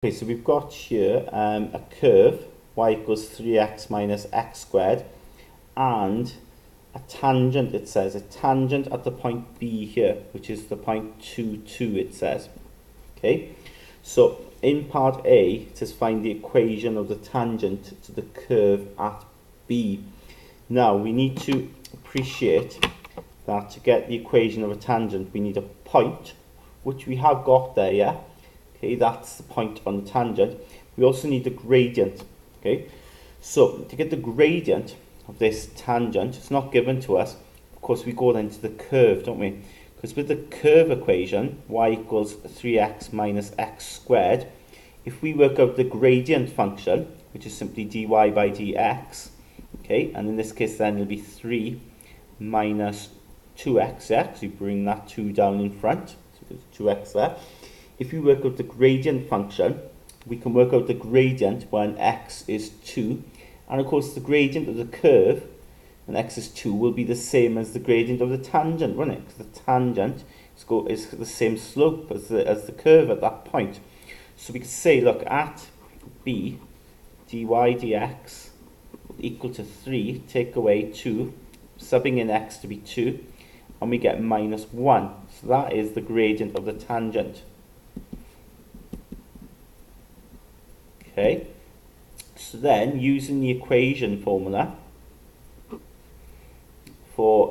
Okay, so we've got here a curve, y equals 3x minus x squared, and a tangent, it says, a tangent at the point B here, which is the point 2, 2, it says. Okay, so in part A, it says find the equation of the tangent to the curve at B. Now, we need to appreciate that to get the equation of a tangent, we need a point, which we have got there, yeah? Okay, that's the point on the tangent. We also need the gradient. Okay, so to get the gradient of this tangent, it's not given to us. Of course, we go then to the curve, don't we? Because with the curve equation, y equals 3x minus x squared, if we work out the gradient function, which is simply dy by dx, okay, and in this case then it'll be 3 minus 2x, yeah, because you bring that 2 down in front, so there's 2x there. If we work out the gradient function, we can work out the gradient when x is 2. And of course, the gradient of the curve when x is 2 will be the same as the gradient of the tangent, won't it? Because the tangent is the same slope as the curve at that point. So we could say, look, at b, dy dx equal to 3, take away 2, subbing in x to be 2, and we get minus 1. So that is the gradient of the tangent. Okay, so then using the equation formula for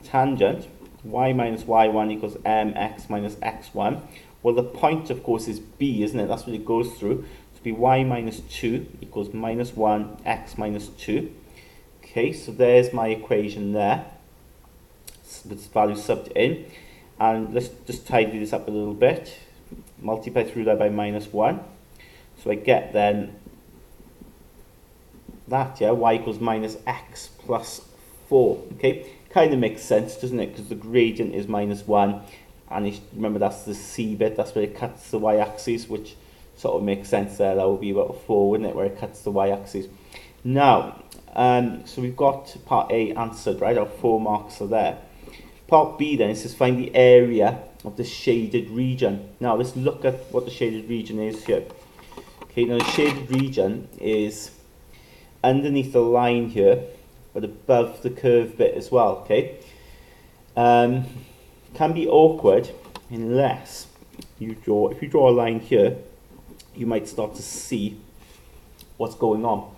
tangent, y minus y1 equals mx minus x1. Well, the point, of course, is b, isn't it? That's what it goes through. So be y minus 2 equals minus 1 x minus 2. Okay, so there's my equation there with value subbed in. And let's just tidy this up a little bit. Multiply through that by minus 1. So I get then that, yeah, y equals minus x plus 4. Okay, kind of makes sense, doesn't it? Because the gradient is minus 1. And remember, that's the c bit. That's where it cuts the y-axis, which sort of makes sense there. That would be about 4, wouldn't it, where it cuts the y-axis. Now, so we've got part A answered, right? Our 4 marks are there. Part B then, it says find the area of the shaded region. Now let's look at what the shaded region is here. Okay, now the shaded region is underneath the line here, but above the curve bit as well. Okay, can be awkward unless you draw. If you draw a line here, you might start to see what's going on.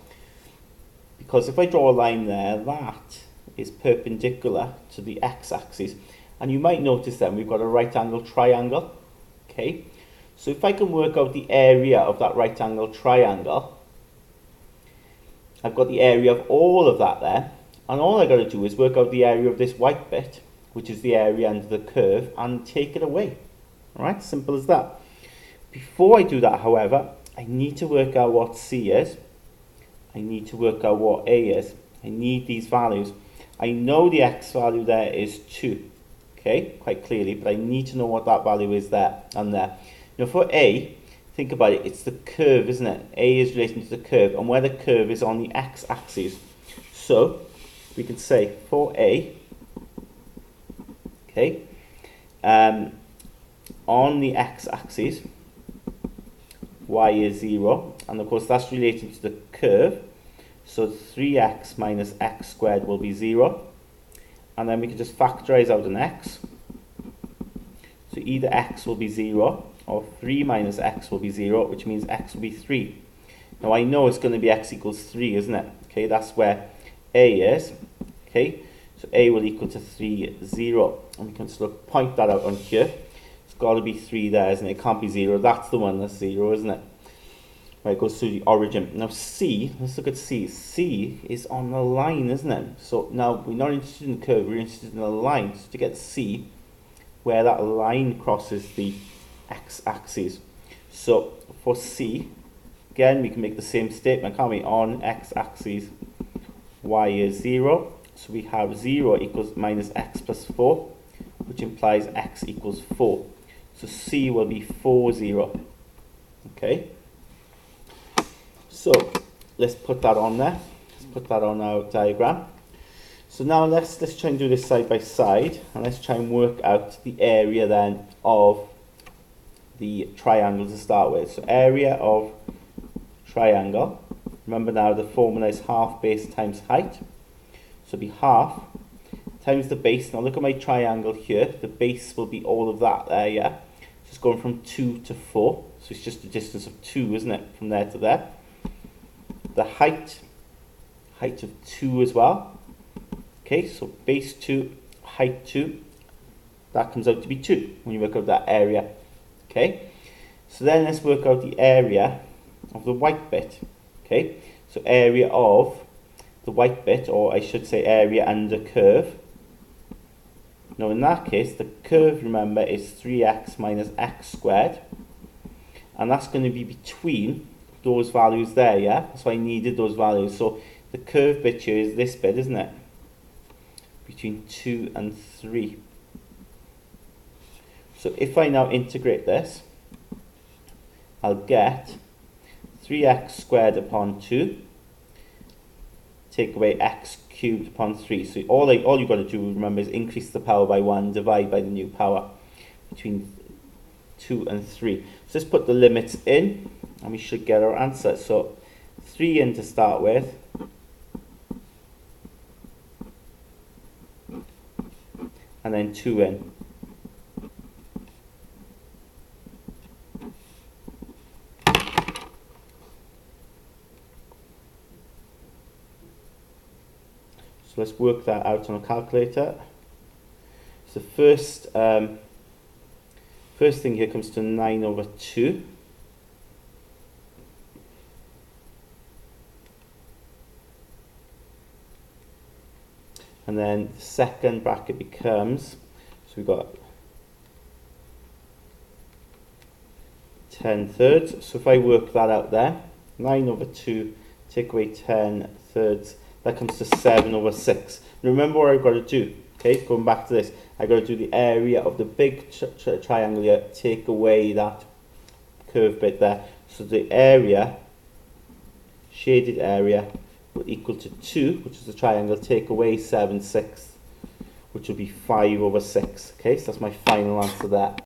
Because if I draw a line there, that is perpendicular to the x-axis. And you might notice then we've got a right angle triangle. Okay, so if I can work out the area of that right angle triangle, I've got the area of all of that there, and all I got to do is work out the area of this white bit, which is the area under the curve, and take it away. Alright, simple as that. Before I do that, however, I need to work out what C is. I need to work out what A is. I need these values. I know the x value there is 2. Okay, quite clearly, but I need to know what that value is there and there. Now for A, think about it, it's the curve, isn't it? A is relating to the curve, and where the curve is on the x-axis. So, we can say for A, okay, on the x-axis, y is 0, and of course that's relating to the curve, so 3x minus x squared will be 0. And then we can just factorize out an x. So either x will be 0 or 3 minus x will be 0, which means x will be 3. Now I know it's going to be x equals 3, isn't it? Okay, that's where A is. Okay, so A will equal to 3, 0. And we can sort of point that out on here. It's got to be 3 there, isn't it? It can't be 0. That's the one that's 0, isn't it? Right, it goes through the origin. Now C, let's look at C. C is on the line, isn't it? So now we're not interested in the curve, we're interested in the line. So to get C, where that line crosses the x-axis. So for C, again, we can make the same statement, can't we? On x-axis, y is 0. So we have 0 equals minus x plus 4, which implies x equals 4. So C will be 4, 0. Okay? So let's put that on there. Let's put that on our diagram. So now let's try and do this side by side, and let's try and work out the area then of the triangle to start with. So area of triangle, remember now the formula is half base times height. So it'll be half times the base. Now look at my triangle here. The base will be all of that there, yeah? So it's going from 2 to 4. So it's just a distance of 2, isn't it? From there to there. The height of 2 as well. Okay, so base 2, height 2. That comes out to be 2 when you work out that area. Okay, so then let's work out the area of the white bit. Okay, so area of the white bit, or I should say area under curve. Now in that case, the curve, remember, is 3x minus x squared. And that's going to be between those values there, yeah? That's why I needed those values. So the curve bit here is this bit, isn't it? Between 2 and 3. So if I now integrate this, I'll get 3x squared upon 2, take away x cubed upon 3. So all you've got to do, remember, is increase the power by 1, divide by the new power between 2 and 3. So let's put the limits in, and we should get our answer. So 3 in to start with, and then 2 in. So let's work that out on a calculator. So first thing here comes to 9 over 2. And then the second bracket becomes, so we've got 10 thirds. So if I work that out there, 9 over 2, take away 10 thirds, that comes to 7 over 6. Now remember what I've got to do, okay? Going back to this, I've got to do the area of the big triangle here, take away that curve bit there. So the area, shaded area, will equal to 2, which is the triangle, take away 7/6, which will be 5 over 6. Okay, so that's my final answer there.